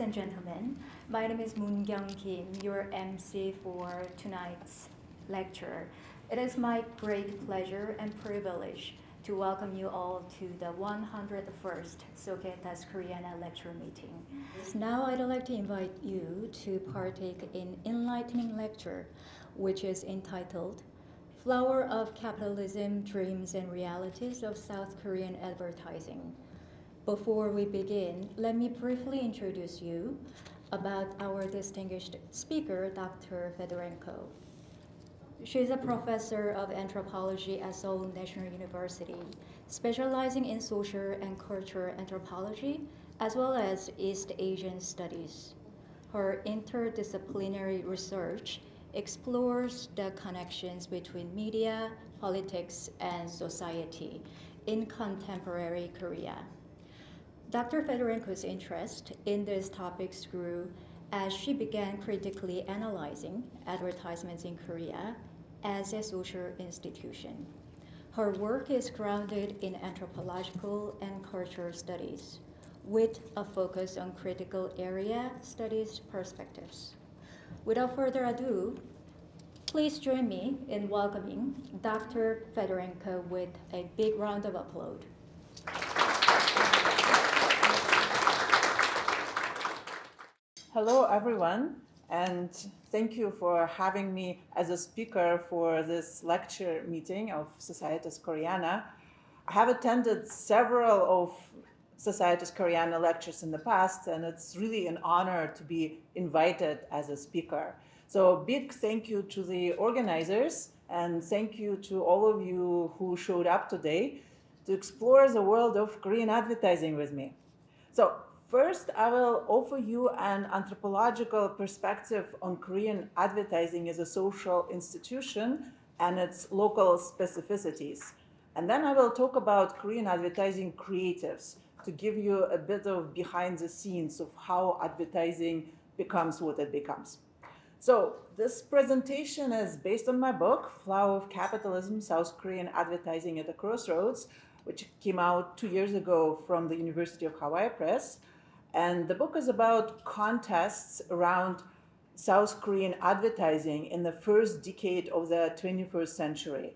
and gentlemen, my name is Moon Kyung Kim, your MC for tonight's lecture. It is my great pleasure and privilege to welcome you all to the 101st Societas Koreana lecture meeting. Now I'd like to invite you to partake in enlightening lecture, which is entitled Flower of Capitalism, Dreams and Realities of South Korean Advertising. Before we begin, let me briefly introduce you about our distinguished speaker, Dr. Fedorenko. She's a professor of anthropology at Seoul National University, specializing in social and cultural anthropology, as well as East Asian studies. Her interdisciplinary research explores the connections between media, politics, and society in contemporary Korea. Dr. Fedorenko's interest in these topics grew as she began critically analyzing advertisements in Korea as a social institution. Her work is grounded in anthropological and cultural studies, with a focus on critical area studies perspectives. Without further ado, please join me in welcoming Dr. Fedorenko with a big round of applause. Hello, everyone, and thank you for having me as a speaker for this lecture meeting of Societas Koreana. I have attended several of Societas Koreana lectures in the past, and it's really an honor to be invited as a speaker. So big thank you to the organizers, and thank you to all of you who showed up today to explore the world of Korean advertising with me. So first, I will offer you an anthropological perspective on Korean advertising as a social institution and its local specificities. And then I will talk about Korean advertising creatives to give you a bit of behind the scenes of how advertising becomes what it becomes. So this presentation is based on my book, Flower of Capitalism, South Korean Advertising at a Crossroads, which came out 2 years ago from the University of Hawaii Press. And the book is about contests around South Korean advertising in the first decade of the 21st century.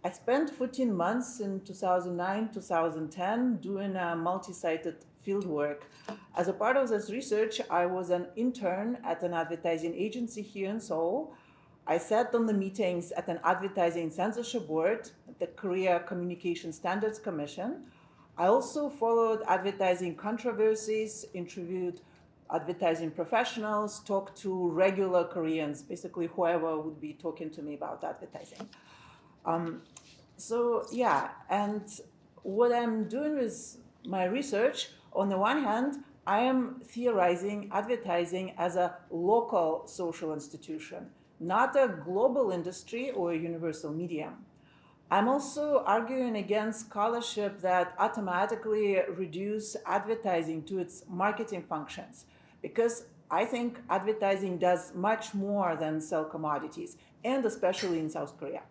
I spent 14 months in 2009, 2010 doing a multi-sited fieldwork. As a part of this research, I was an intern at an advertising agency here in Seoul. I sat on the meetings at an advertising censorship board, the Korea Communication Standards Commission. I also followed advertising controversies, interviewed advertising professionals, talked to regular Koreans, basically whoever would be talking to me about advertising. And what I'm doing with my research, on the one hand, I am theorizing advertising as a local social institution, not a global industry or a universal medium. I'm also arguing against scholarship that automatically reduce advertising to its marketing functions, because I think advertising does much more than sell commodities, and especially in South Korea.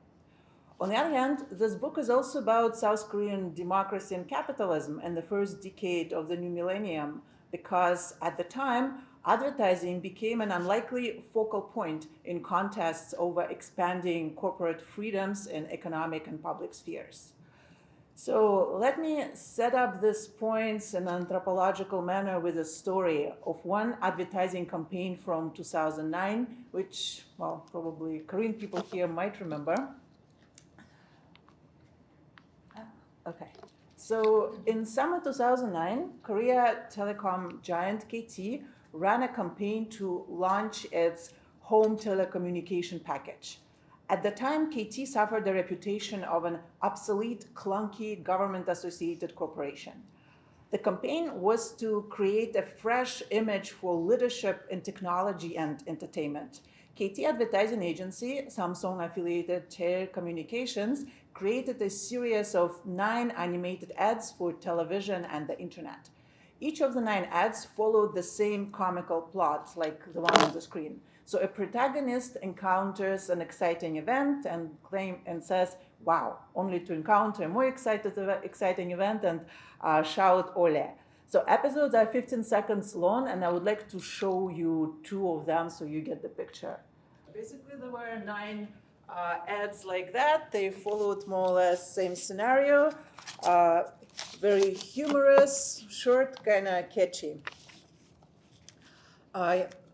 On the other hand, this book is also about South Korean democracy and capitalism in the first decade of the new millennium, because at the time, advertising became an unlikely focal point in contests over expanding corporate freedoms in economic and public spheres. So let me set up these points in an anthropological manner with a story of one advertising campaign from 2009, which, well, probably Korean people here might remember. Okay. So in summer 2009, Korea telecom giant KT ran a campaign to launch its home telecommunication package. At the time, KT suffered the reputation of an obsolete, clunky, government-associated corporation. The campaign was to create a fresh image for leadership in technology and entertainment. KT advertising agency, Samsung-affiliated Chair Communications, created a series of 9 animated ads for television and the internet. Each of the 9 ads followed the same comical plot, like the one on the screen. So a protagonist encounters an exciting event and says, wow, only to encounter a more exciting event and shout ole. So episodes are 15 seconds long, and I would like to show you two of them so you get the picture. Basically, there were 9 ads like that. They followed more or less same scenario. Very humorous, short, kind of catchy.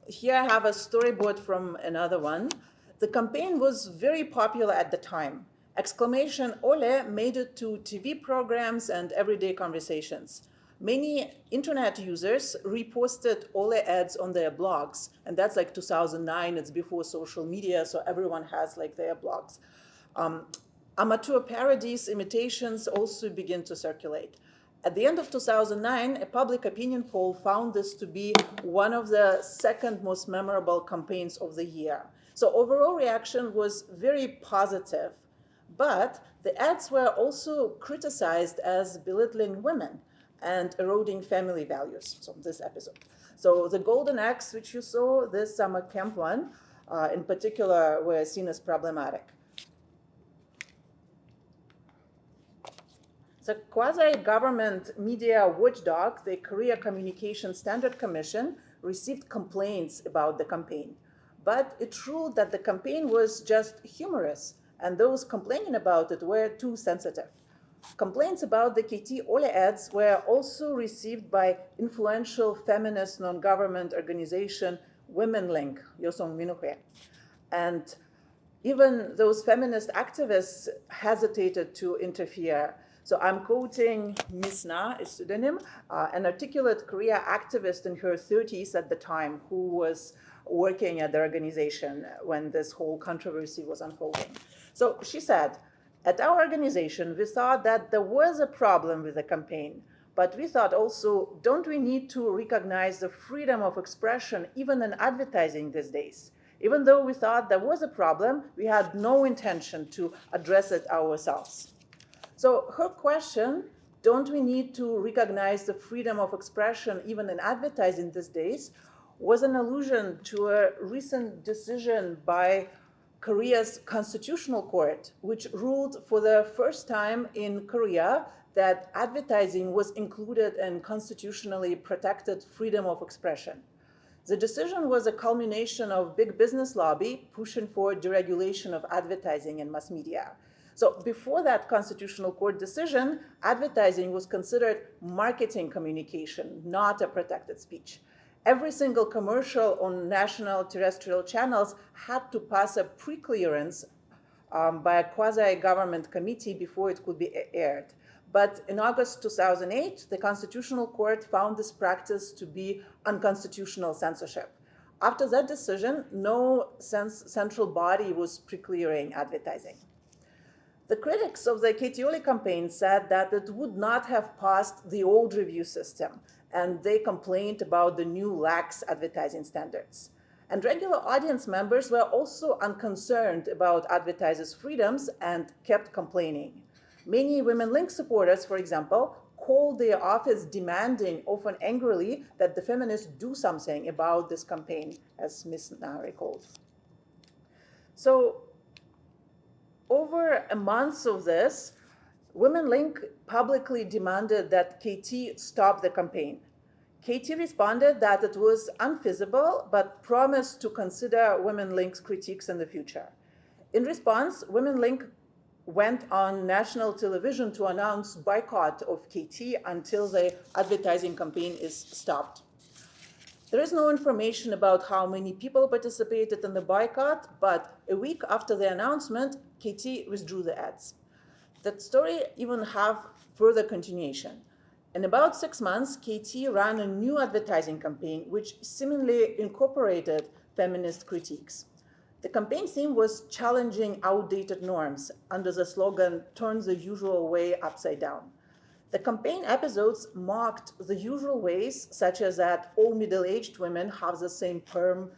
Here I have a storyboard from another one. The campaign was very popular at the time. Exclamation Ole made it to TV programs and everyday conversations. Many internet users reposted Ole ads on their blogs, and that's like 2009, it's before social media, so everyone has like their blogs. Amateur parodies, imitations also begin to circulate. At the end of 2009, a public opinion poll found this to be one of the second most memorable campaigns of the year. So overall reaction was very positive, but the ads were also criticized as belittling women and eroding family values, so this episode. So the golden eggs, which you saw, this summer camp one, in particular, were seen as problematic. The quasi-government media watchdog, the Korea Communication Standard Commission, received complaints about the campaign. But it ruled that the campaign was just humorous, and those complaining about it were too sensitive. Complaints about the KT Ole ads were also received by influential feminist non-government organization Women Link, Yosong Minuhe. And even those feminist activists hesitated to interfere. So I'm quoting Miss Na, a pseudonym, an articulate Korea activist in her 30s at the time who was working at the organization when this whole controversy was unfolding. So she said, at our organization, we thought that there was a problem with the campaign, but we thought also, don't we need to recognize the freedom of expression even in advertising these days? Even though we thought there was a problem, we had no intention to address it ourselves. So her question, don't we need to recognize the freedom of expression even in advertising these days, was an allusion to a recent decision by Korea's constitutional court, which ruled for the first time in Korea that advertising was included in constitutionally protected freedom of expression. The decision was a culmination of big business lobby pushing for deregulation of advertising in mass media. So before that constitutional court decision, advertising was considered marketing communication, not a protected speech. Every single commercial on national terrestrial channels had to pass a pre-clearance by a quasi-government committee before it could be aired. But in August 2008, the Constitutional Court found this practice to be unconstitutional censorship. After that decision, no central body was pre-clearing advertising. The critics of the KT Ole campaign said that it would not have passed the old review system, and they complained about the new lax advertising standards. And regular audience members were also unconcerned about advertisers' freedoms and kept complaining. Many Women Link supporters, for example, called their office demanding, often angrily, that the feminists do something about this campaign, as Ms. Na recalled. So, over a month of this, Women Link publicly demanded that KT stop the campaign. KT responded that it was unfeasible, but promised to consider Women Link's critiques in the future. In response, Women Link went on national television to announce boycott of KT until the advertising campaign is stopped. There is no information about how many people participated in the boycott, but a week after the announcement, KT withdrew the ads. That story even have further continuation. In about 6 months, KT ran a new advertising campaign which seemingly incorporated feminist critiques. The campaign theme was challenging outdated norms under the slogan, "Turn the usual way upside down." The campaign episodes mocked the usual ways, such as that all middle-aged women have the same perm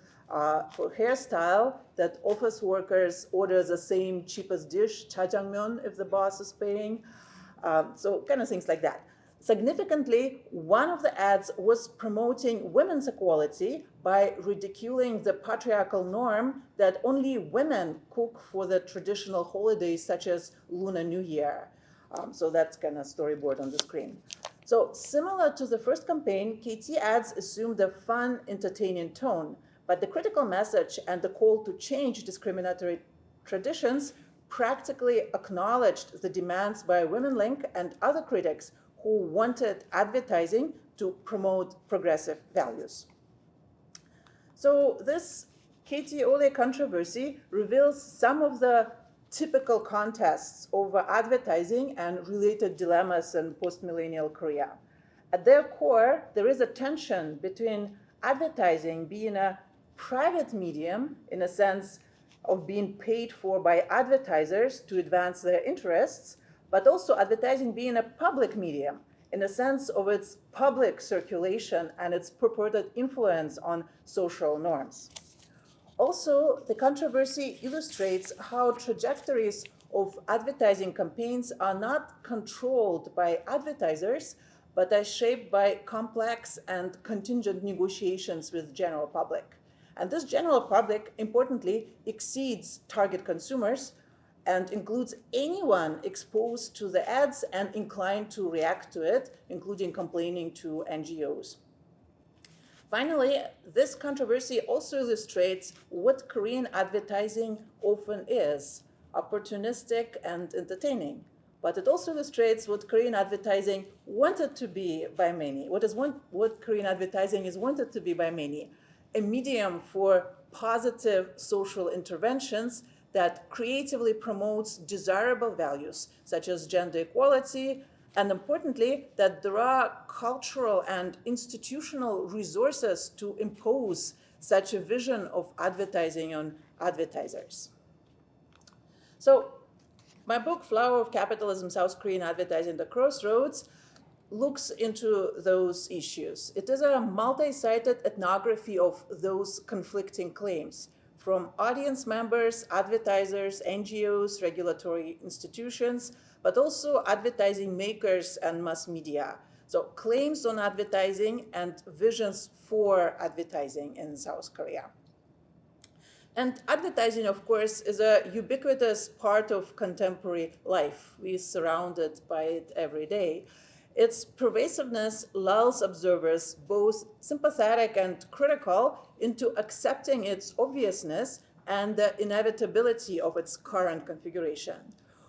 for hairstyle, that office workers order the same cheapest dish, jjajangmyeon, if the boss is paying, so kind of things like that. Significantly, one of the ads was promoting women's equality by ridiculing the patriarchal norm that only women cook for the traditional holidays such as Lunar New Year. So that's kind of storyboard on the screen. So similar to the first campaign, KT ads assumed a fun, entertaining tone, but the critical message and the call to change discriminatory traditions practically acknowledged the demands by Women Link and other critics who wanted advertising to promote progressive values. So this Katie Ole controversy reveals some of the typical contests over advertising and related dilemmas in post-millennial Korea. At their core, there is a tension between advertising being a private medium, in a sense of being paid for by advertisers to advance their interests, but also advertising being a public medium, in a sense of its public circulation and its purported influence on social norms. Also, the controversy illustrates how trajectories of advertising campaigns are not controlled by advertisers, but are shaped by complex and contingent negotiations with general public. And this general public, importantly, exceeds target consumers and includes anyone exposed to the ads and inclined to react to it, including complaining to NGOs. Finally, this controversy also illustrates what Korean advertising often is, opportunistic and entertaining. But it also illustrates what Korean advertising wanted to be by many, what Korean advertising is wanted to be by many, a medium for positive social interventions that creatively promotes desirable values such as gender equality, and importantly, that there are cultural and institutional resources to impose such a vision of advertising on advertisers. So my book, Flower of Capitalism, South Korean Advertising, The Crossroads, looks into those issues. It is a multi-sided ethnography of those conflicting claims from audience members, advertisers, NGOs, regulatory institutions, but also advertising makers and mass media. So claims on advertising and visions for advertising in South Korea. And advertising, of course, is a ubiquitous part of contemporary life. We're surrounded by it every day. Its pervasiveness lulls observers, both sympathetic and critical, into accepting its obviousness and the inevitability of its current configuration.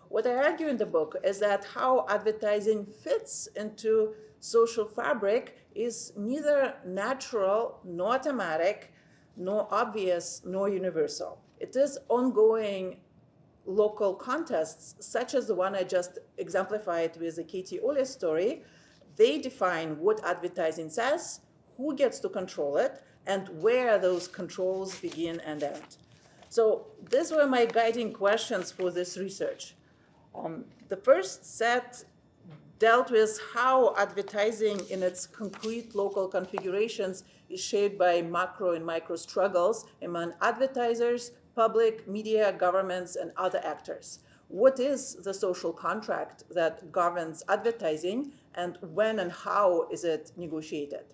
What I argue in the book is that how advertising fits into social fabric is neither natural nor automatic, nor obvious, nor universal. It is ongoing local contests, such as the one I just exemplified with the Katie Ole story. They define what advertising says, who gets to control it, and where those controls begin and end. So these were my guiding questions for this research. The first set dealt with how advertising in its concrete local configurations is shaped by macro and micro struggles among advertisers, public, media, governments, and other actors. What is the social contract that governs advertising, and when and how is it negotiated?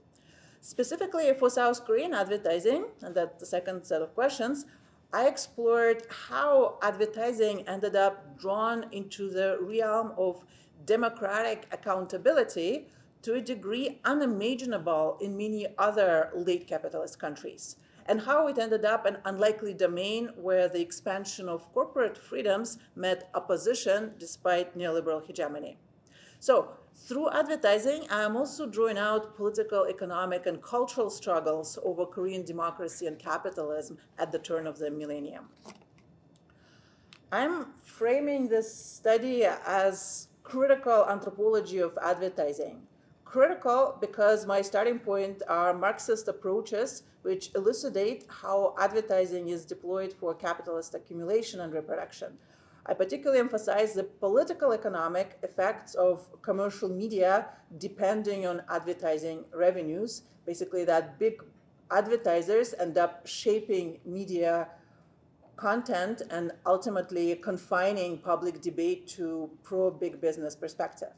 Specifically for South Korean advertising, and that's the second set of questions, I explored how advertising ended up drawn into the realm of democratic accountability to a degree unimaginable in many other late capitalist countries, and how it ended up an unlikely domain where the expansion of corporate freedoms met opposition despite neoliberal hegemony. So through advertising, I am also drawing out political, economic, and cultural struggles over Korean democracy and capitalism at the turn of the millennium. I'm framing this study as critical anthropology of advertising. Critical because my starting point are Marxist approaches which elucidate how advertising is deployed for capitalist accumulation and reproduction. I particularly emphasize the political economic effects of commercial media depending on advertising revenues, basically that big advertisers end up shaping media content and ultimately confining public debate to pro-big business perspective.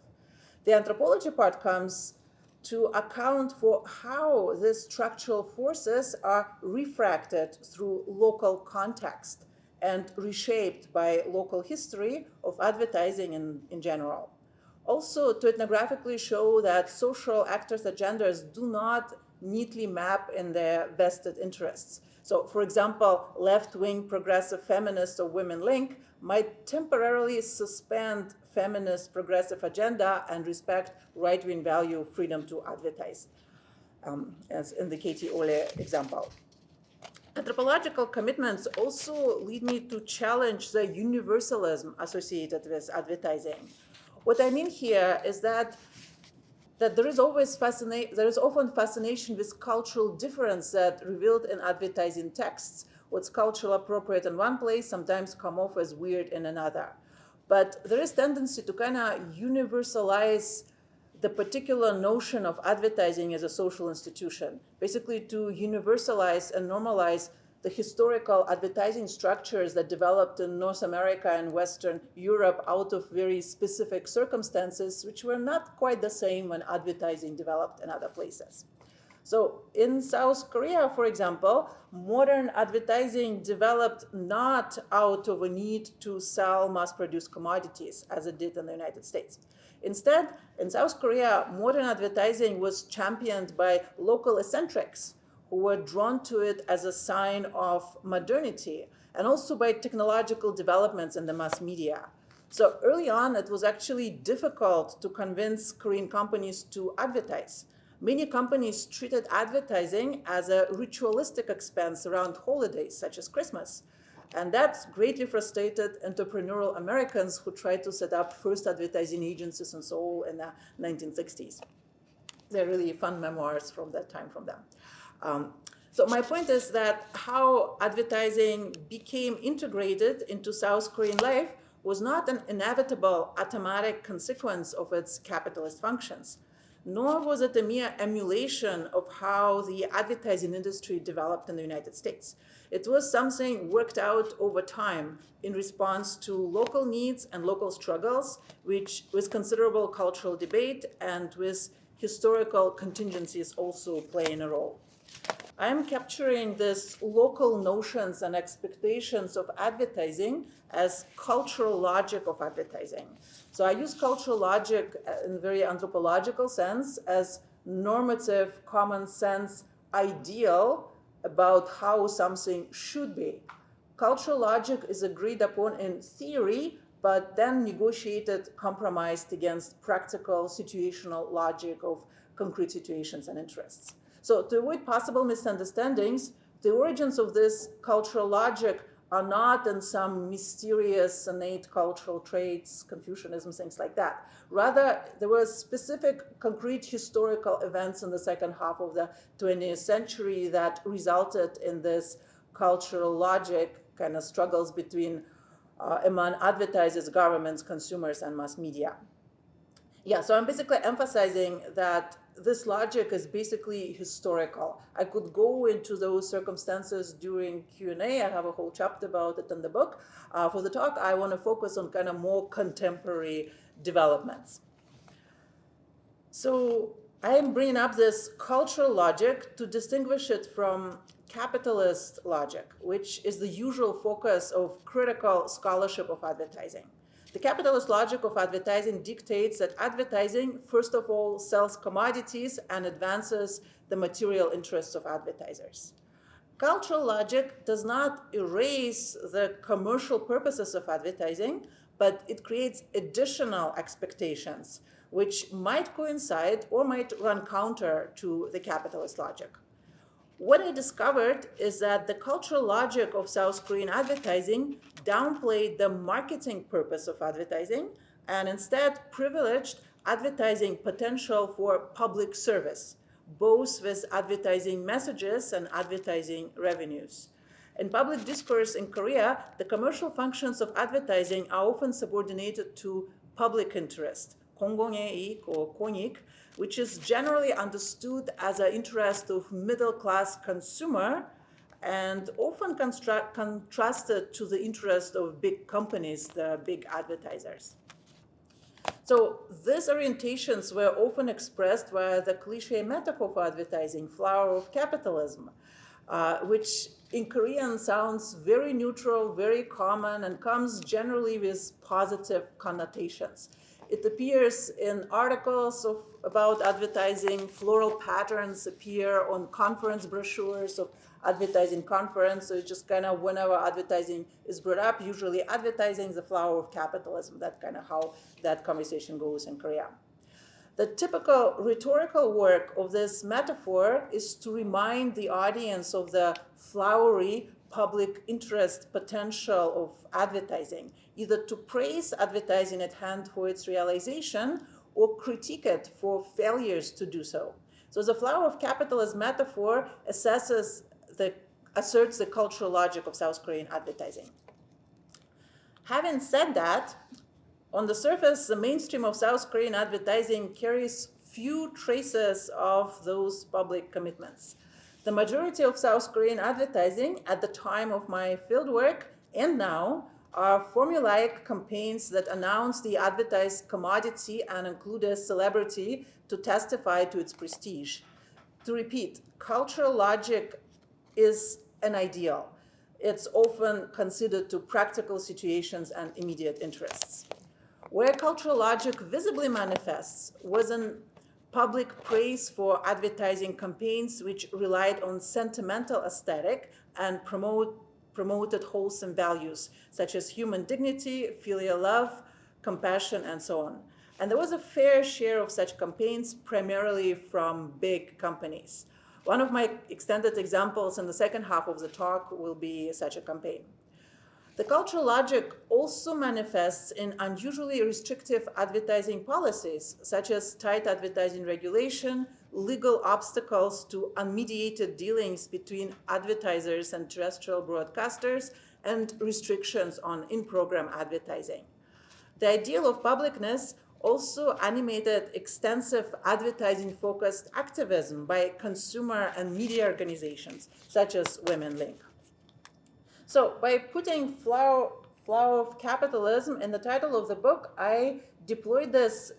The anthropology part comes to account for how these structural forces are refracted through local context and reshaped by local history of advertising in general. also to ethnographically show that social actors' agendas do not neatly map in their vested interests. So, for example, left-wing progressive feminists or Women Link might temporarily suspend feminist progressive agenda and respect right-wing value freedom to advertise, as in the Katie Ole example. Anthropological commitments also lead me to challenge the universalism associated with advertising. What I mean here is that there is often fascination with cultural difference that revealed in advertising texts. What's culturally appropriate in one place sometimes come off as weird in another. But there is tendency to kind of universalize the particular notion of advertising as a social institution, basically to universalize and normalize the historical advertising structures that developed in North America and Western Europe out of very specific circumstances, which were not quite the same when advertising developed in other places. So in South Korea, for example, modern advertising developed not out of a need to sell mass-produced commodities, as it did in the United States. Instead, in South Korea, modern advertising was championed by local eccentrics who were drawn to it as a sign of modernity, and also by technological developments in the mass media. So early on, it was actually difficult to convince Korean companies to advertise. Many companies treated advertising as a ritualistic expense around holidays, such as Christmas. And that greatly frustrated entrepreneurial Americans who tried to set up first advertising agencies in Seoul in the 1960s. They're really fun memoirs from that time from them. So my point is that how advertising became integrated into South Korean life was not an inevitable automatic consequence of its capitalist functions, nor was it a mere emulation of how the advertising industry developed in the United States. It was something worked out over time in response to local needs and local struggles, which with considerable cultural debate and with historical contingencies also playing a role. I'm capturing these local notions and expectations of advertising as cultural logic of advertising. So I use cultural logic in a very anthropological sense as normative, common sense ideal about how something should be. Cultural logic is agreed upon in theory, but then negotiated, compromised against practical, situational logic of concrete situations and interests. So to avoid possible misunderstandings, the origins of this cultural logic are not in some mysterious innate cultural traits, Confucianism, things like that. Rather, there were specific concrete historical events in the second half of the 20th century that resulted in this cultural logic kind of struggles between among advertisers, governments, consumers, and mass media. Yeah, so I'm basically emphasizing that this logic is basically historical. I could go into those circumstances during Q&A. I have a whole chapter about it in the book. For the talk, I want to focus on kind of more contemporary developments. So I am bringing up this cultural logic to distinguish it from capitalist logic, which is the usual focus of critical scholarship of advertising. The capitalist logic of advertising dictates that advertising, first of all, sells commodities and advances the material interests of advertisers. Cultural logic does not erase the commercial purposes of advertising, but it creates additional expectations, which might coincide or might run counter to the capitalist logic. What I discovered is that the cultural logic of South Korean advertising downplayed the marketing purpose of advertising and instead privileged advertising potential for public service, both with advertising messages and advertising revenues. In public discourse in Korea, the commercial functions of advertising are often subordinated to public interest, 공공의 이익 or 공익, which is generally understood as an interest of middle-class consumer and often contrasted to the interest of big companies, the big advertisers. So these orientations were often expressed via the cliche metaphor for advertising, flower of capitalism, which in Korean sounds very neutral, very common, and comes generally with positive connotations. It appears in articles about advertising. Floral patterns appear on conference brochures of advertising conference. So it's just kind of whenever advertising is brought up, usually advertising is the flower of capitalism. That's kind of how that conversation goes in Korea. The typical rhetorical work of this metaphor is to remind the audience of the flowery public interest potential of advertising, either to praise advertising at hand for its realization or critique it for failures to do so. So the flower of capitalism metaphor asserts the cultural logic of South Korean advertising. Having said that, on the surface, the mainstream of South Korean advertising carries few traces of those public commitments. The majority of South Korean advertising at the time of my fieldwork and now are formulaic campaigns that announce the advertised commodity and include a celebrity to testify to its prestige. To repeat, cultural logic is an ideal. It's often considered to practical situations and immediate interests. Where cultural logic visibly manifests was in public praise for advertising campaigns which relied on sentimental aesthetic and promoted wholesome values such as human dignity, filial love, compassion, and so on. And there was a fair share of such campaigns, primarily from big companies. One of my extended examples in the second half of the talk will be such a campaign. The cultural logic also manifests in unusually restrictive advertising policies, such as tight advertising regulation, legal obstacles to unmediated dealings between advertisers and terrestrial broadcasters, and restrictions on in-program advertising. The ideal of publicness also animated extensive advertising-focused activism by consumer and media organizations, such as Women Link. So by putting flower of capitalism in the title of the book, I deployed this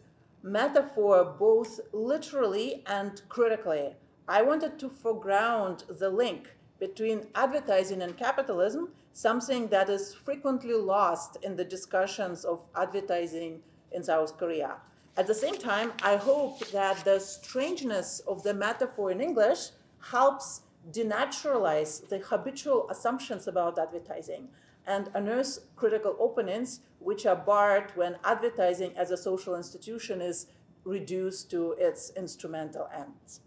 metaphor both literally and critically. I wanted to foreground the link between advertising and capitalism, something that is frequently lost in the discussions of advertising in South Korea. At the same time, I hope that the strangeness of the metaphor in English helps denaturalize the habitual assumptions about advertising and unearth critical openings which are barred when advertising as a social institution is reduced to its instrumental ends.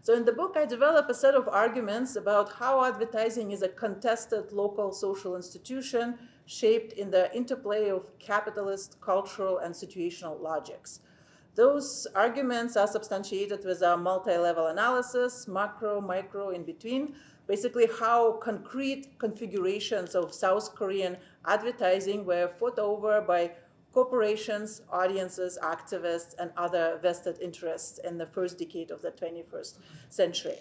So in the book, I develop a set of arguments about how advertising is a contested local social institution shaped in the interplay of capitalist, cultural, and situational logics. Those arguments are substantiated with a multi-level analysis, macro, micro, in between, basically how concrete configurations of South Korean advertising were fought over by corporations, audiences, activists, and other vested interests in the first decade of the 21st century.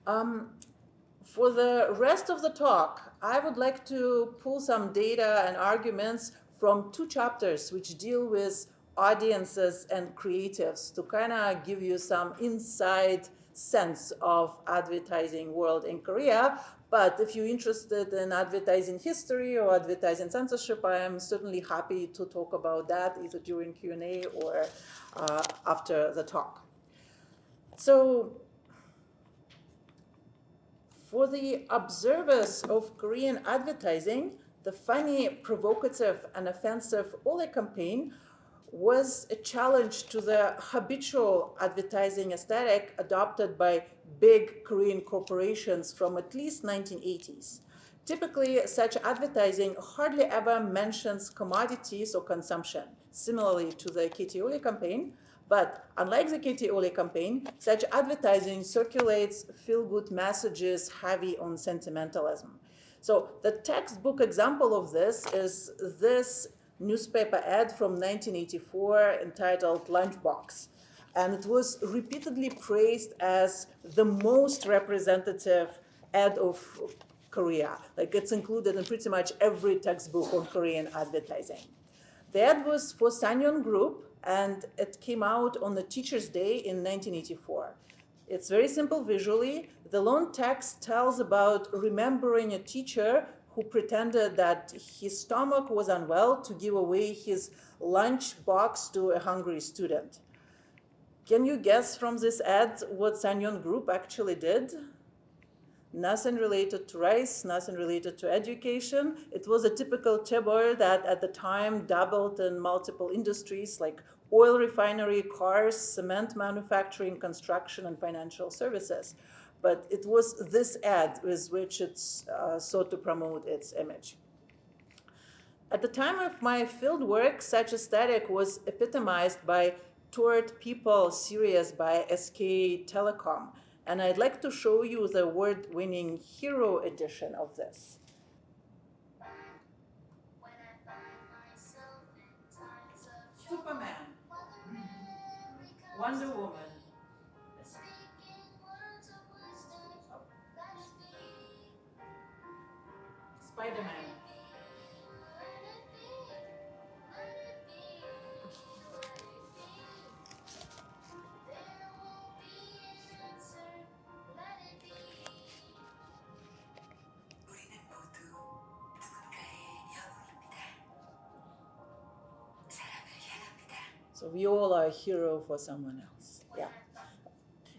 For the rest of the talk, I would like to pull some data and arguments from two chapters which deal with audiences and creatives to kind of give you some inside sense of advertising world in Korea. But if you're interested in advertising history or advertising censorship, I am certainly happy to talk about that either during Q&A or after the talk. So for the observers of Korean advertising, the funny, provocative, and offensive Ole campaign was a challenge to the habitual advertising aesthetic adopted by big Korean corporations from at least 1980s. Typically, such advertising hardly ever mentions commodities or consumption, similarly to the Katie Ole campaign. But unlike the Katie Ole campaign, such advertising circulates feel-good messages heavy on sentimentalism. So the textbook example of this is this newspaper ad from 1984 entitled Lunchbox. And it was repeatedly praised as the most representative ad of Korea. Like it's included in pretty much every textbook on Korean advertising. The ad was for Sanyeon Group, and it came out on the Teacher's Day in 1984. It's very simple visually. The long text tells about remembering a teacher who who pretended that his stomach was unwell to give away his lunch box to a hungry student. Can you guess from this ad what Sanyon Group actually did? Nothing related to rice, nothing related to education. It was a typical chaebol that at the time dabbled in multiple industries like oil refinery, cars, cement manufacturing, construction, and financial services. But it was this ad with which it sought to promote its image. At the time of my fieldwork, such aesthetic was epitomized by Toward People series by SK Telecom. And I'd like to show you the award-winning hero edition of this. Superman, Wonder Woman, Spider-Man. So we all are a hero for someone else. Yeah.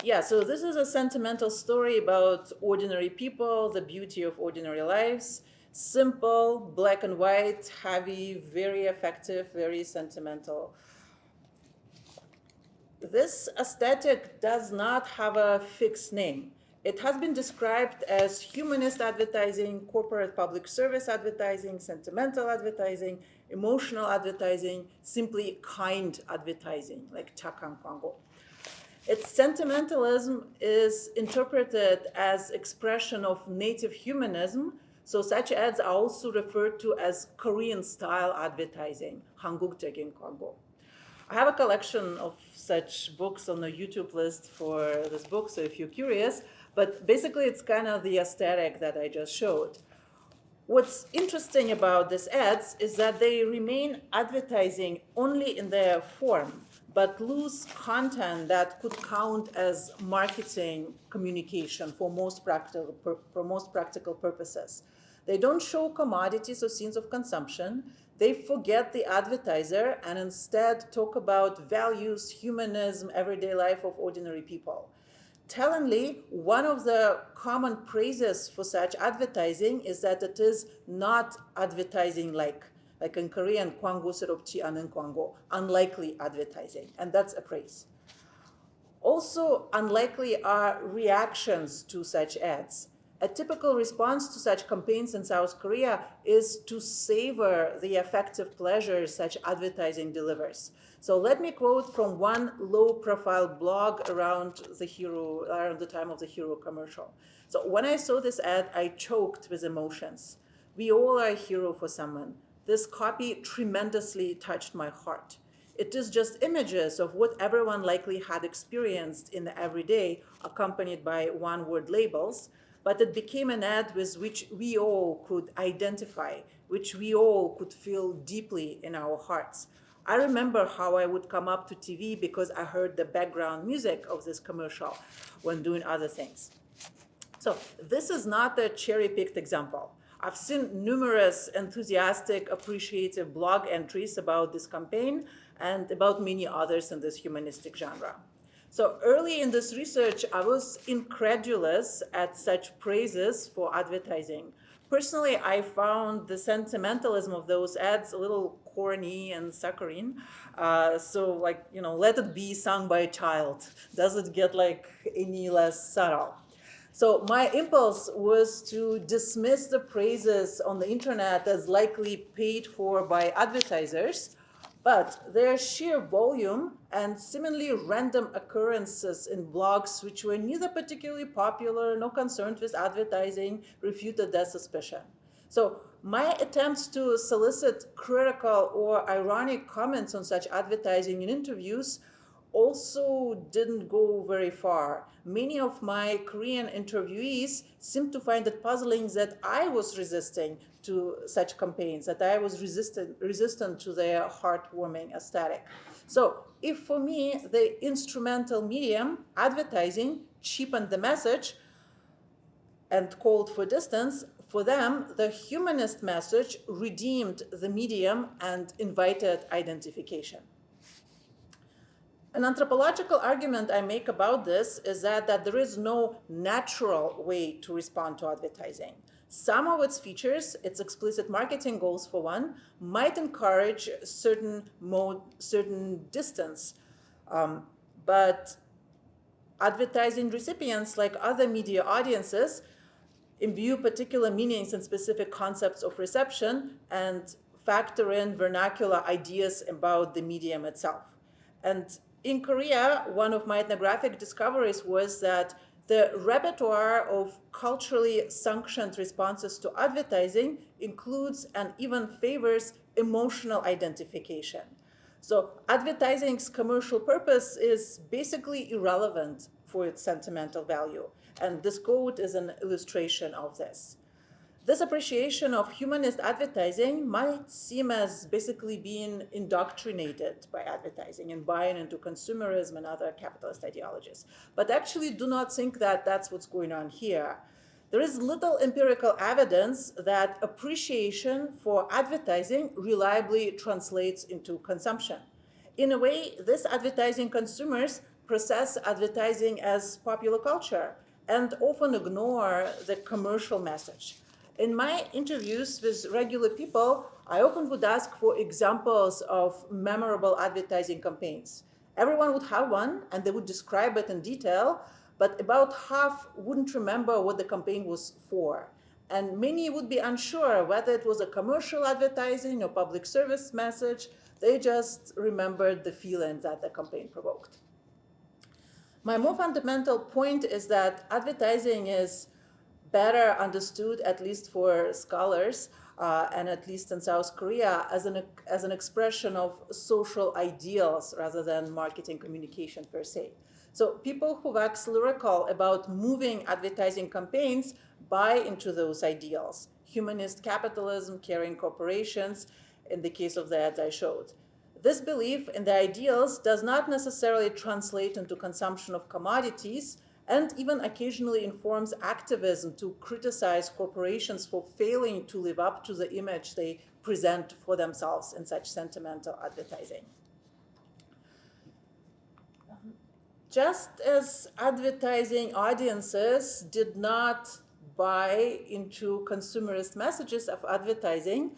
Yeah, so this is a sentimental story about ordinary people, the beauty of ordinary lives. Simple, black and white, heavy, very effective, very sentimental. This aesthetic does not have a fixed name. It has been described as humanist advertising, corporate public service advertising, sentimental advertising, emotional advertising, simply kind advertising, like Chakang Kwango. Its sentimentalism is interpreted as expression of native humanism, so such ads are also referred to as Korean-style advertising, Hanguk적인 광고. I have a collection of such books on the YouTube list for this book, so if you're curious, but basically it's kind of the aesthetic that I just showed. What's interesting about these ads is that they remain advertising only in their form, but lose content that could count as marketing communication for most practical purposes. They don't show commodities or scenes of consumption. They forget the advertiser and instead talk about values, humanism, everyday life of ordinary people. Tellingly, one of the common praises for such advertising is that it is not advertising like in Korean, 광고 스럽지 않은 광고, unlikely advertising, and that's a praise. Also, unlikely are reactions to such ads. A typical response to such campaigns in South Korea is to savor the affective pleasures such advertising delivers. So let me quote from one low-profile blog around the time of the hero commercial. So when I saw this ad, I choked with emotions. We all are a hero for someone. This copy tremendously touched my heart. It is just images of what everyone likely had experienced in the everyday, accompanied by one-word labels, but it became an ad with which we all could identify, which we all could feel deeply in our hearts. I remember how I would come up to TV because I heard the background music of this commercial when doing other things. So this is not a cherry-picked example. I've seen numerous enthusiastic, appreciative blog entries about this campaign and about many others in this humanistic genre. So early in this research, I was incredulous at such praises for advertising. Personally, I found the sentimentalism of those ads a little corny and saccharine. Let it be sung by a child. Does it get any less subtle? So my impulse was to dismiss the praises on the internet as likely paid for by advertisers, but their sheer volume and seemingly random occurrences in blogs which were neither particularly popular nor concerned with advertising refuted that suspicion. So my attempts to solicit critical or ironic comments on such advertising in interviews also didn't go very far. Many of my Korean interviewees seemed to find it puzzling that I was resisting to such campaigns, that I was resistant to their heartwarming aesthetic. So if for me the instrumental medium, advertising, cheapened the message and called for distance, For them, the humanist message redeemed the medium and invited identification. An anthropological argument I make about this is that there is no natural way to respond to advertising. Some of its features, its explicit marketing goals for one, might encourage certain distance. But advertising recipients, like other media audiences, imbue particular meanings and specific concepts of reception and factor in vernacular ideas about the medium itself. And in Korea, one of my ethnographic discoveries was that the repertoire of culturally sanctioned responses to advertising includes and even favors emotional identification. So advertising's commercial purpose is basically irrelevant for its sentimental value. And this quote is an illustration of this. This appreciation of humanist advertising might seem as basically being indoctrinated by advertising and buying into consumerism and other capitalist ideologies. But actually do not think that that's what's going on here. There is little empirical evidence that appreciation for advertising reliably translates into consumption. In a way, these advertising consumers process advertising as popular culture and often ignore the commercial message. In my interviews with regular people, I often would ask for examples of memorable advertising campaigns. Everyone would have one, and they would describe it in detail, but about half wouldn't remember what the campaign was for. And many would be unsure whether it was a commercial advertising or public service message. They just remembered the feeling that the campaign provoked. My more fundamental point is that advertising is better understood, at least for scholars, and at least in South Korea, as an expression of social ideals rather than marketing communication per se. So people who wax lyrical about moving advertising campaigns buy into those ideals. Humanist capitalism, caring corporations, in the case of the ads I showed. This belief in the ideals does not necessarily translate into consumption of commodities, and even occasionally informs activism to criticize corporations for failing to live up to the image they present for themselves in such sentimental advertising. Just as advertising audiences did not buy into consumerist messages of advertising,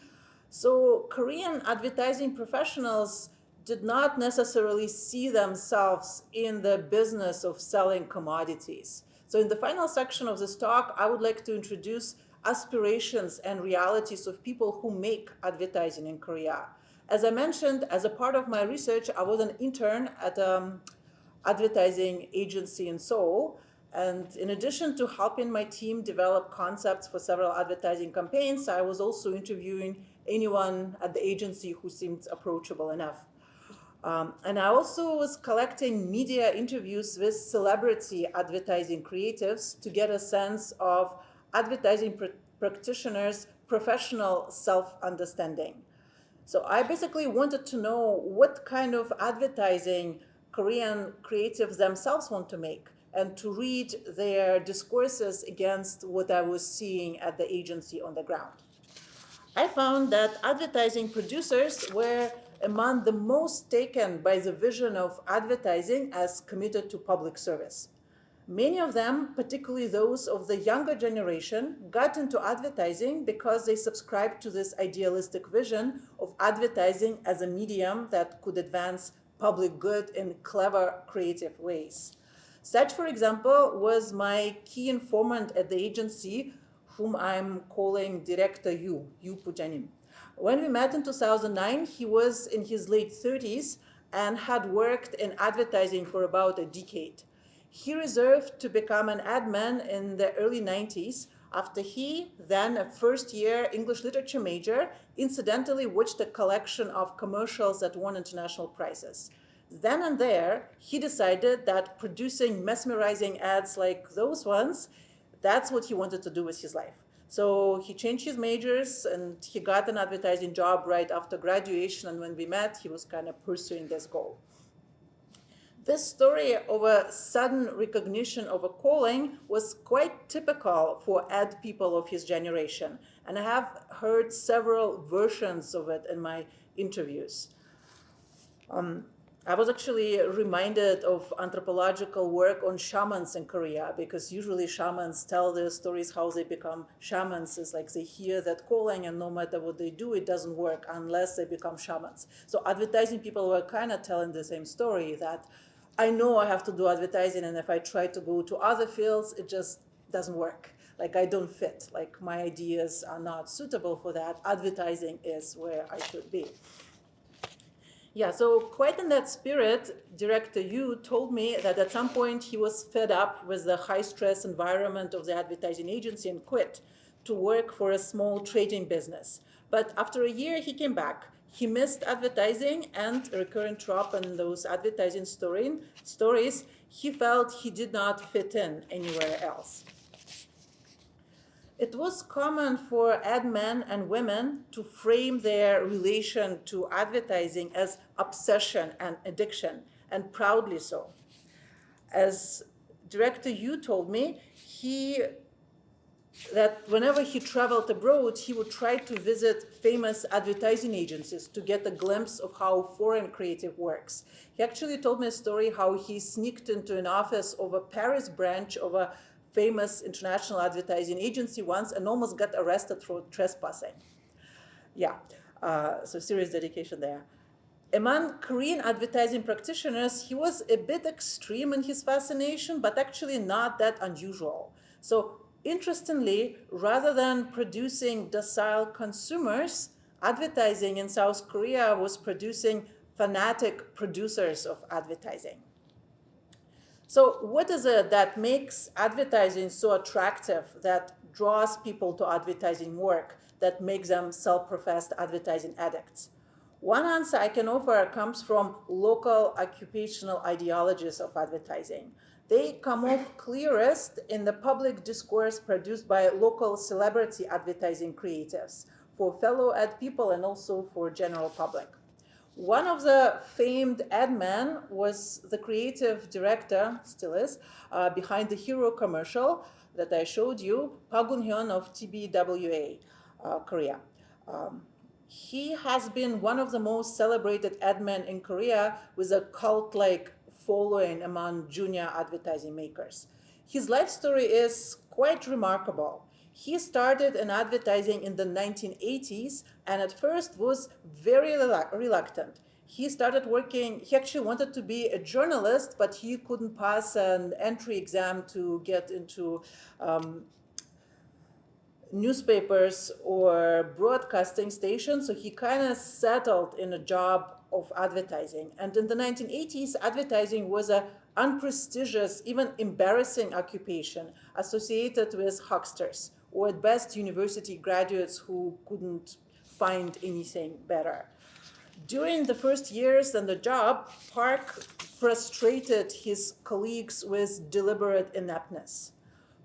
so Korean advertising professionals did not necessarily see themselves in the business of selling commodities. So in the final section of this talk, I would like to introduce aspirations and realities of people who make advertising in Korea. As I mentioned, as a part of my research, I was an intern at an advertising agency in Seoul. And in addition to helping my team develop concepts for several advertising campaigns, I was also interviewing anyone at the agency who seemed approachable enough. And I also was collecting media interviews with celebrity advertising creatives to get a sense of advertising practitioners' professional self-understanding. So I basically wanted to know what kind of advertising Korean creatives themselves want to make, and to read their discourses against what I was seeing at the agency on the ground. I found that advertising producers were among the most taken by the vision of advertising as committed to public service. Many of them, particularly those of the younger generation, got into advertising because they subscribed to this idealistic vision of advertising as a medium that could advance public good in clever, creative ways. Such, for example, was my key informant at the agency, whom I'm calling Director Yu Pujanim. When we met in 2009, he was in his late 30s and had worked in advertising for about a decade. He reserved to become an admin in the early 90s after he, then a first-year English literature major, incidentally watched a collection of commercials that won international prizes. Then and there, he decided that producing mesmerizing ads like those ones, that's what he wanted to do with his life. So he changed his majors and he got an advertising job right after graduation. And when we met, he was kind of pursuing this goal. This story of a sudden recognition of a calling was quite typical for ad people of his generation, and I have heard several versions of it in my interviews. I was actually reminded of anthropological work on shamans in Korea, because usually shamans tell their stories how they become shamans. It's like they hear that calling, and no matter what they do, it doesn't work unless they become shamans. So advertising people were kind of telling the same story, that I know I have to do advertising, and if I try to go to other fields, it just doesn't work. Like, I don't fit. Like, my ideas are not suitable for that. Advertising is where I should be. Yeah, so quite in that spirit, Director Yu told me that at some point he was fed up with the high-stress environment of the advertising agency and quit to work for a small trading business. But after a year, he came back. He missed advertising, and a recurrent trope in those advertising stories, he felt he did not fit in anywhere else. It was common for ad men and women to frame their relation to advertising as obsession and addiction, and proudly so. As Director Yu told me, that whenever he traveled abroad, he would try to visit famous advertising agencies to get a glimpse of how foreign creative works. He actually told me a story how he sneaked into an office of a Paris branch of a famous international advertising agency once and almost got arrested for trespassing. Yeah, so serious dedication there. Among Korean advertising practitioners, he was a bit extreme in his fascination, but actually not that unusual. So interestingly, rather than producing docile consumers, advertising in South Korea was producing fanatic producers of advertising. So what is it that makes advertising so attractive, that draws people to advertising work, that makes them self-professed advertising addicts? One answer I can offer comes from local occupational ideologies of advertising. They come off clearest in the public discourse produced by local celebrity advertising creatives for fellow ad people and also for general public. One of the famed ad men was the creative director, still is, behind the Hero commercial that I showed you, Park Gun-hyun of TBWA, Korea. He has been one of the most celebrated ad men in Korea, with a cult-like following among junior advertising makers. His life story is quite remarkable. He started in advertising in the 1980s and at first was very reluctant. He actually wanted to be a journalist, but he couldn't pass an entry exam to get into newspapers or broadcasting stations, so he kind of settled in a job of advertising. And in the 1980s, advertising was an unprestigious, even embarrassing occupation associated with hucksters, or at best university graduates who couldn't find anything better. During the first years on the job, Park frustrated his colleagues with deliberate ineptness.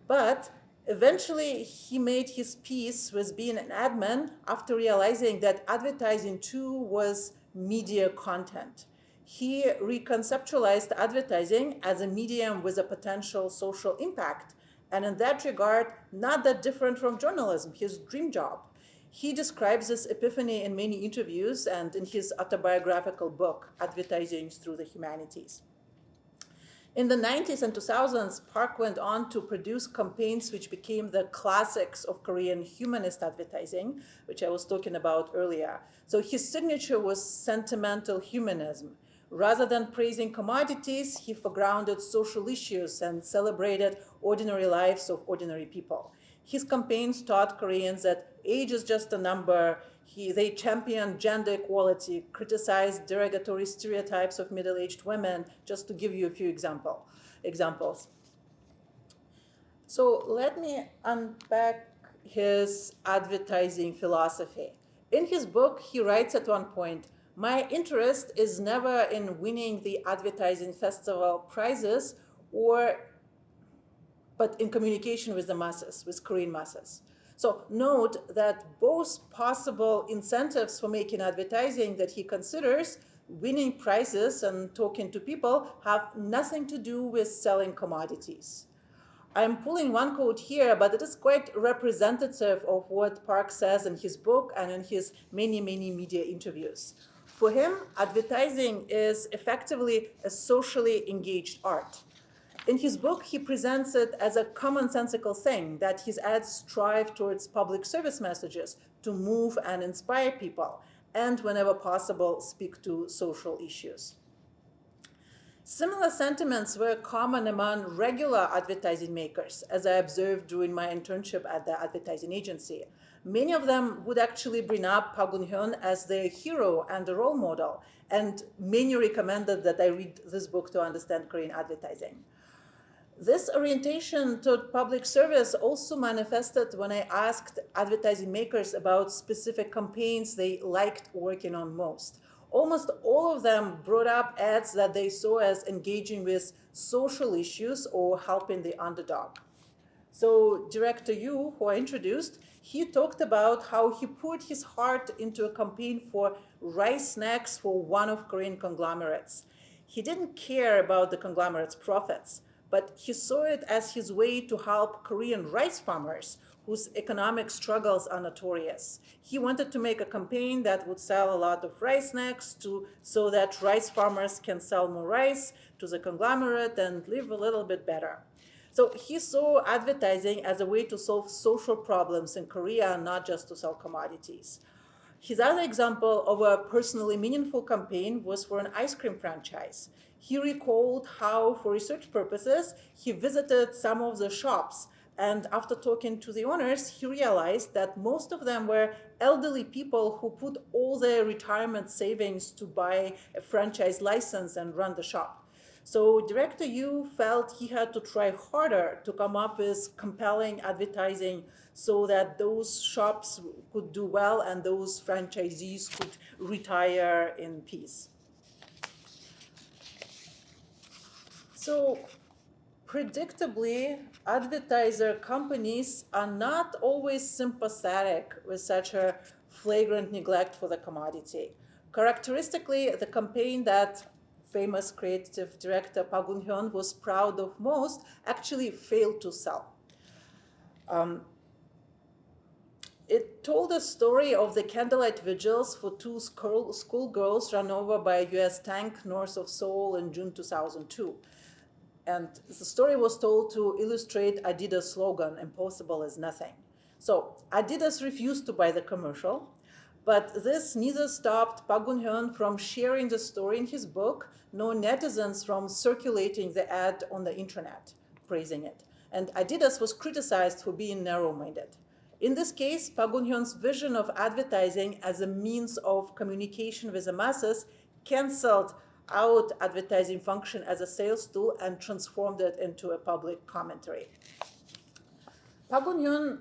But eventually, he made his peace with being an admin after realizing that advertising too was media content. He reconceptualized advertising as a medium with a potential social impact, and in that regard, not that different from journalism, his dream job. He describes this epiphany in many interviews and in his autobiographical book, Advertising Through the Humanities. In the 90s and 2000s, Park went on to produce campaigns which became the classics of Korean humanist advertising, which I was talking about earlier. So his signature was sentimental humanism. Rather than praising commodities, he foregrounded social issues and celebrated ordinary lives of ordinary people. His campaigns taught Koreans that age is just a number. They championed gender equality, criticized derogatory stereotypes of middle-aged women, just to give you a few examples. So let me unpack his advertising philosophy. In his book, he writes at one point, "My interest is never in winning the advertising festival prizes, but in communication with the masses, with Korean masses." So note that both possible incentives for making advertising that he considers, winning prizes and talking to people have nothing to do with selling commodities. I'm pulling one quote here, but it is quite representative of what Park says in his book and in his many, many media interviews. For him, advertising is effectively a socially engaged art. In his book, he presents it as a commonsensical thing that his ads strive towards public service messages to move and inspire people, and whenever possible, speak to social issues. Similar sentiments were common among regular advertising makers, as I observed during my internship at the advertising agency. Many of them would actually bring up Park Geun-hyun as their hero and a role model, and many recommended that I read this book to understand Korean advertising. This orientation toward public service also manifested when I asked advertising makers about specific campaigns they liked working on most. Almost all of them brought up ads that they saw as engaging with social issues or helping the underdog. So Director Yu, who I introduced, he talked about how he poured his heart into a campaign for rice snacks for one of Korean conglomerates. He didn't care about the conglomerate's profits, but he saw it as his way to help Korean rice farmers whose economic struggles are notorious. He wanted to make a campaign that would sell a lot of rice snacks so that rice farmers can sell more rice to the conglomerate and live a little bit better. So he saw advertising as a way to solve social problems in Korea, not just to sell commodities. His other example of a personally meaningful campaign was for an ice cream franchise. He recalled how, for research purposes, he visited some of the shops, and after talking to the owners, he realized that most of them were elderly people who put all their retirement savings to buy a franchise license and run the shop. So Director Yu felt he had to try harder to come up with compelling advertising so that those shops could do well and those franchisees could retire in peace. So predictably, advertiser companies are not always sympathetic with such a flagrant neglect for the commodity. Characteristically, the campaign that famous creative director Park Geun-hyun was proud of most actually failed to sell. It told a story of the candlelight vigils for two schoolgirls run over by a US tank north of Seoul in June 2002. And the story was told to illustrate Adidas' slogan, "Impossible is nothing." So Adidas refused to buy the commercial, but this neither stopped Park Geun-hyun from sharing the story in his book, nor netizens from circulating the ad on the internet, praising it. And Adidas was criticized for being narrow-minded. In this case, Park Geun-hyun's vision of advertising as a means of communication with the masses canceled out advertising function as a sales tool and transformed it into a public commentary. Park Geun-hyun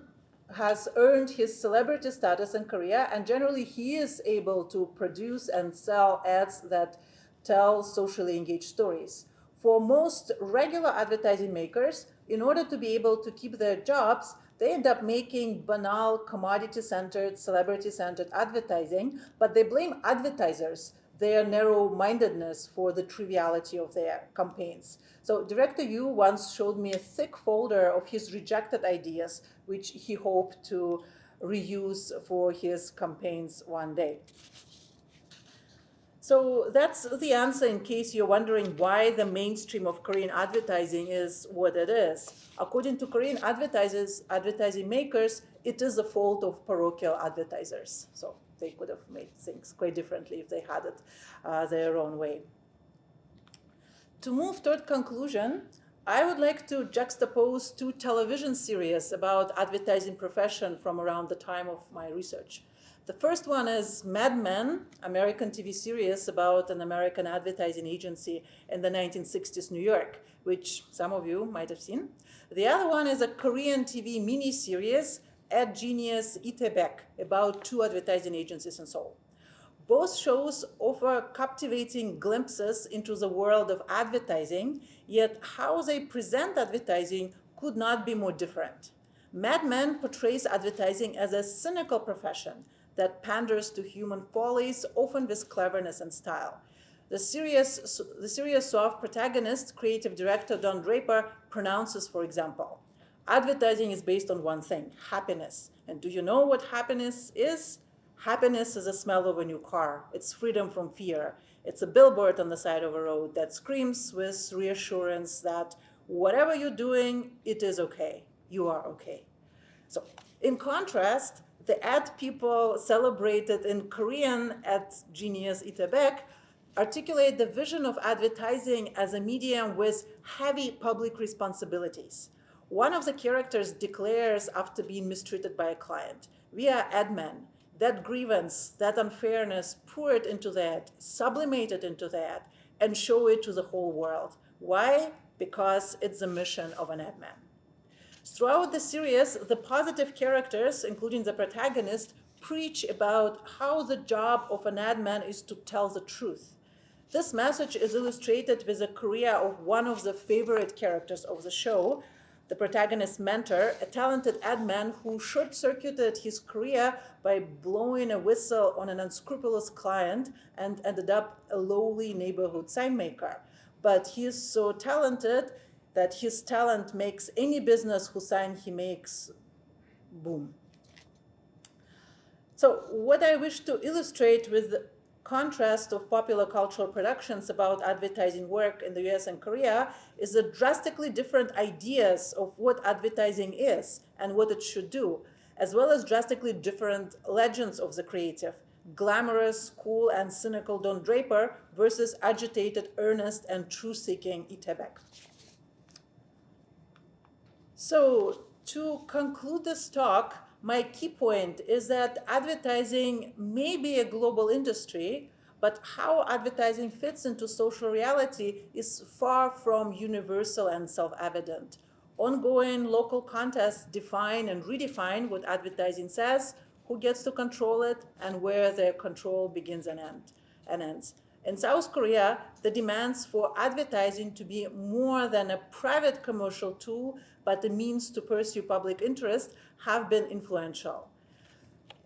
has earned his celebrity status in Korea, and generally he is able to produce and sell ads that tell socially engaged stories. For most regular advertising makers, in order to be able to keep their jobs, they end up making banal, commodity-centered, celebrity-centered advertising, but they blame advertisers, their narrow-mindedness, for the triviality of their campaigns. So Director Yu once showed me a thick folder of his rejected ideas, which he hoped to reuse for his campaigns one day. So that's the answer in case you're wondering why the mainstream of Korean advertising is what it is. According to Korean advertising makers, it is the fault of parochial advertisers. So they could have made things quite differently if they had it their own way. To move toward conclusion, I would like to juxtapose two television series about advertising profession from around the time of my research. The first one is Mad Men, American TV series about an American advertising agency in the 1960s New York, which some of you might have seen. The other one is a Korean TV miniseries, Ad Genius Itebek, about two advertising agencies in Seoul. Both shows offer captivating glimpses into the world of advertising, yet how they present advertising could not be more different. Mad Men portrays advertising as a cynical profession that panders to human follies, often with cleverness and style. The series soft protagonist, creative director Don Draper, pronounces, for example, advertising is based on one thing, happiness. And do you know what happiness is? Happiness is the smell of a new car. It's freedom from fear. It's a billboard on the side of a road that screams with reassurance that whatever you're doing, it is okay. You are okay. So, in contrast, the ad people celebrated in Korean at Genius Itebek articulate the vision of advertising as a medium with heavy public responsibilities. One of the characters declares after being mistreated by a client, "We are ad men. That grievance, that unfairness, pour it into the ad, sublimate it into the ad, and show it to the whole world." Why? Because it's the mission of an ad man. Throughout the series, the positive characters, including the protagonist, preach about how the job of an ad man is to tell the truth. This message is illustrated with a career of one of the favorite characters of the show, the protagonist's mentor, a talented ad man who short-circuited his career by blowing a whistle on an unscrupulous client and ended up a lowly neighborhood sign maker. But he is so talented that his talent makes any business whose sign he makes boom. So what I wish to illustrate with the contrast of popular cultural productions about advertising work in the US and Korea is the drastically different ideas of what advertising is and what it should do, as well as drastically different legends of the creative. Glamorous, cool, and cynical Don Draper versus agitated, earnest, and truth-seeking Itebek. So to conclude this talk, my key point is that advertising may be a global industry, but how advertising fits into social reality is far from universal and self-evident. Ongoing local contests define and redefine what advertising says, who gets to control it, and where their control begins and ends. In South Korea, the demands for advertising to be more than a private commercial tool, but a means to pursue public interest, have been influential.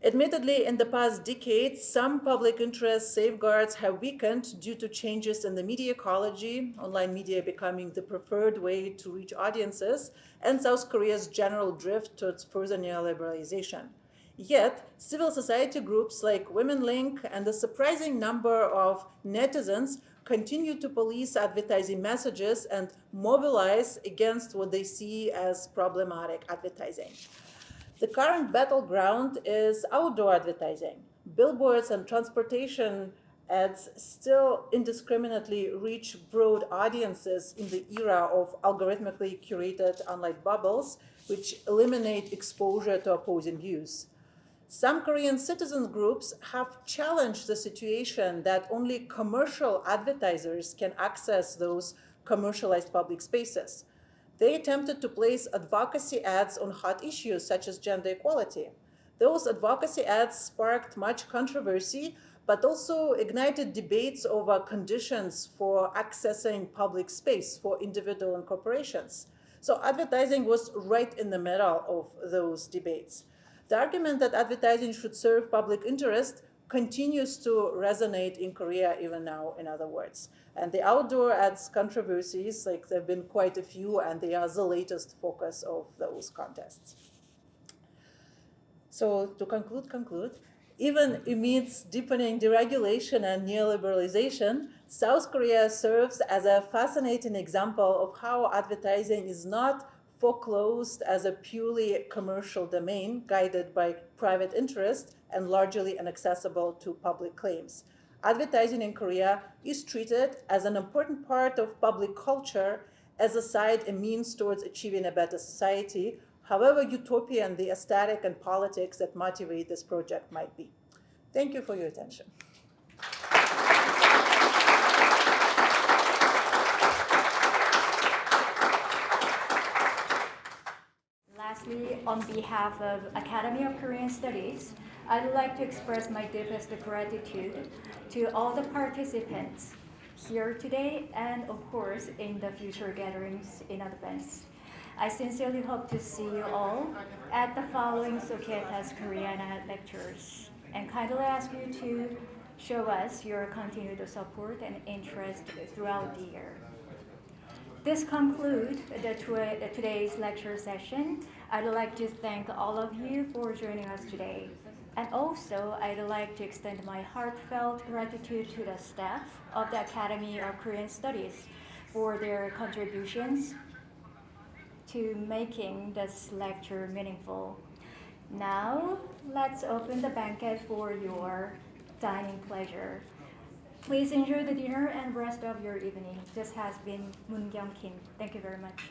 Admittedly, in the past decades, some public interest safeguards have weakened due to changes in the media ecology, online media becoming the preferred way to reach audiences, and South Korea's general drift towards further neoliberalization. Yet, civil society groups like Women Link and a surprising number of netizens continue to police advertising messages and mobilize against what they see as problematic advertising. The current battleground is outdoor advertising. Billboards and transportation ads still indiscriminately reach broad audiences in the era of algorithmically curated online bubbles, which eliminate exposure to opposing views. Some Korean citizen groups have challenged the situation that only commercial advertisers can access those commercialized public spaces. They attempted to place advocacy ads on hot issues such as gender equality. Those advocacy ads sparked much controversy, but also ignited debates over conditions for accessing public space for individual and corporations. So advertising was right in the middle of those debates. The argument that advertising should serve public interest continues to resonate in Korea even now, in other words. And the outdoor ads controversies, like there have been quite a few, and they are the latest focus of those contests. So to conclude, even amidst deepening deregulation and neoliberalization, South Korea serves as a fascinating example of how advertising is not foreclosed as a purely commercial domain guided by private interest and largely inaccessible to public claims. Advertising in Korea is treated as an important part of public culture, as a side, a means towards achieving a better society, however utopian the aesthetic and politics that motivate this project might be. Thank you for your attention. Lastly, on behalf of Academy of Korean Studies, I'd like to express my deepest gratitude to all the participants here today and, of course, in the future gatherings in advance. I sincerely hope to see you all at the following Societas Koreana lectures and kindly ask you to show us your continued support and interest throughout the year. This concludes today's lecture session. I'd like to thank all of you for joining us today. And also, I'd like to extend my heartfelt gratitude to the staff of the Academy of Korean Studies for their contributions to making this lecture meaningful. Now, let's open the banquet for your dining pleasure. Please enjoy the dinner and rest of your evening. This has been Moon Kyung Kim. Thank you very much.